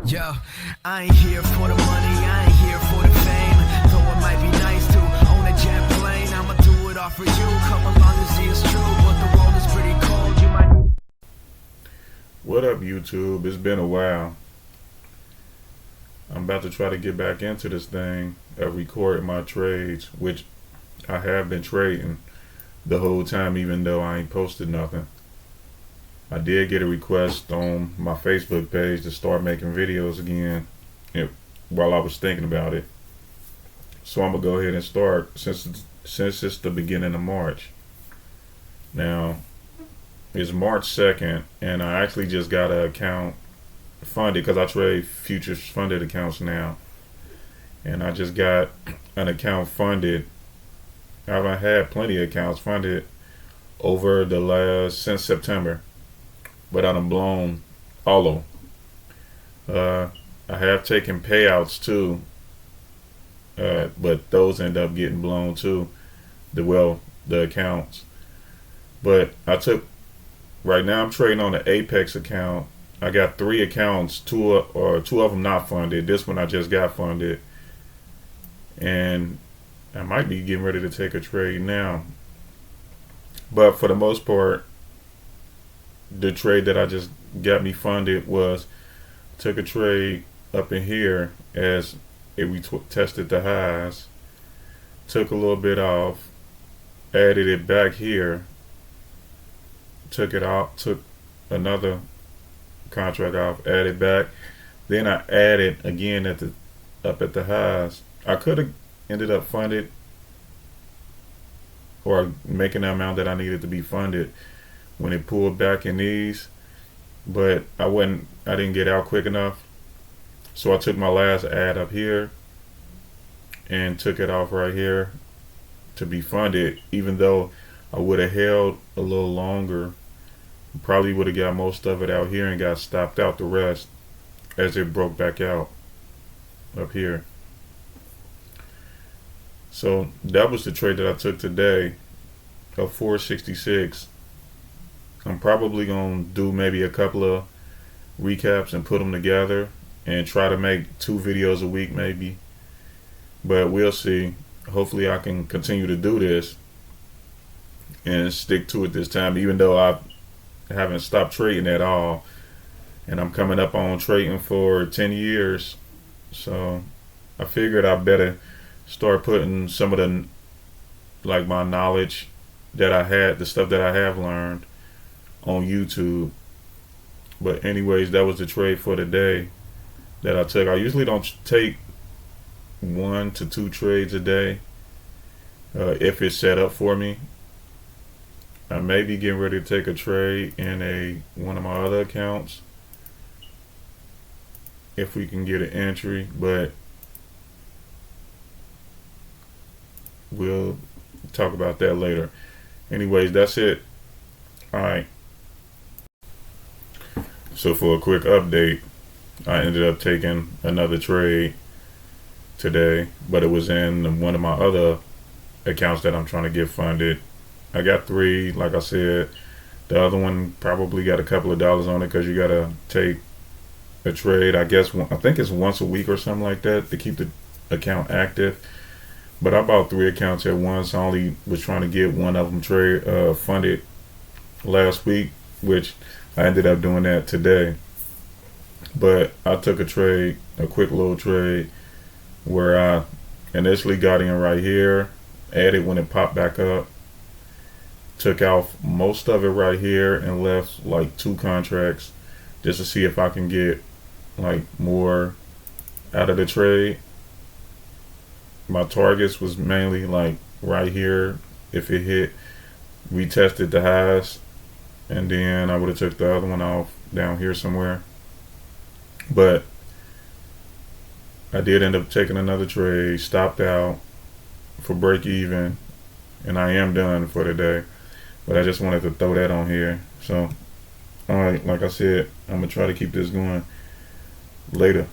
Yo, I ain't here for the money, I ain't here for the fame. Though it might be nice to own a jet plane, I'ma do it all for you. Come along and see it's true, but the world is pretty cold. You might. What up, YouTube? It's been a while. I'm about to try to get back into this thing of recording my trades, which I have been trading the whole time, even though I ain't posted nothing. I did get a request on my Facebook page to start making videos again while I was thinking about it. So I'm going to go ahead and start since it's the beginning of March. Now, it's March 2nd, and I actually just got an account funded because I trade futures funded accounts now. And I just got an account funded. I've had plenty of accounts funded since September. But I done blown all of them. I have taken payouts too, but those end up getting blown too. The accounts. But right now I'm trading on the Apex account. I got 3 accounts, two of them not funded. This one I just got funded, and I might be getting ready to take a trade now. But for the most part, the trade that I just got me funded took a trade up in here as we tested the highs, took a little bit off, added it back here, took it off, took another contract off, added back, then I added again up at the highs. I could have ended up funded or making the amount that I needed to be funded when it pulled back in these, but I didn't get out quick enough. So I took my last add up here and took it off right here to be funded, even though I would have held a little longer. Probably would have got most of it out here and got stopped out the rest as it broke back out up here. So that was the trade that I took today of 466. I'm probably going to do maybe a couple of recaps and put them together and try to make 2 videos a week maybe. But we'll see. Hopefully I can continue to do this and stick to it this time, even though I haven't stopped trading at all. And I'm coming up on trading for 10 years. So I figured I better start putting some of my knowledge that I had, the stuff that I have learned, on YouTube. But anyways, that was the trade for the day that I took. I usually don't take 1 to 2 trades a day if it's set up for me. I may be getting ready to take a trade in one of my other accounts if we can get an entry, but we'll talk about that later. Anyways, that's it. Alright. So for a quick update, I ended up taking another trade today, but it was in one of my other accounts that I'm trying to get funded. I got 3, like I said. The other one probably got a couple of dollars on it because you gotta take a trade. I think it's once a week or something like that to keep the account active. But I bought 3 accounts at once. I only was trying to get one of them funded last week, which I ended up doing that today. But I took a quick little trade, where I initially got in right here, added when it popped back up, took out most of it right here, and left like 2 contracts just to see if I can get like more out of the trade. My targets was mainly like right here. If it hit, we tested the highs, and then I would have took the other one off down here somewhere. But I did end up taking another trade, stopped out for break even, and I am done for the day. But I just wanted to throw that on here. So, alright, like I said, I'm going to try to keep this going later.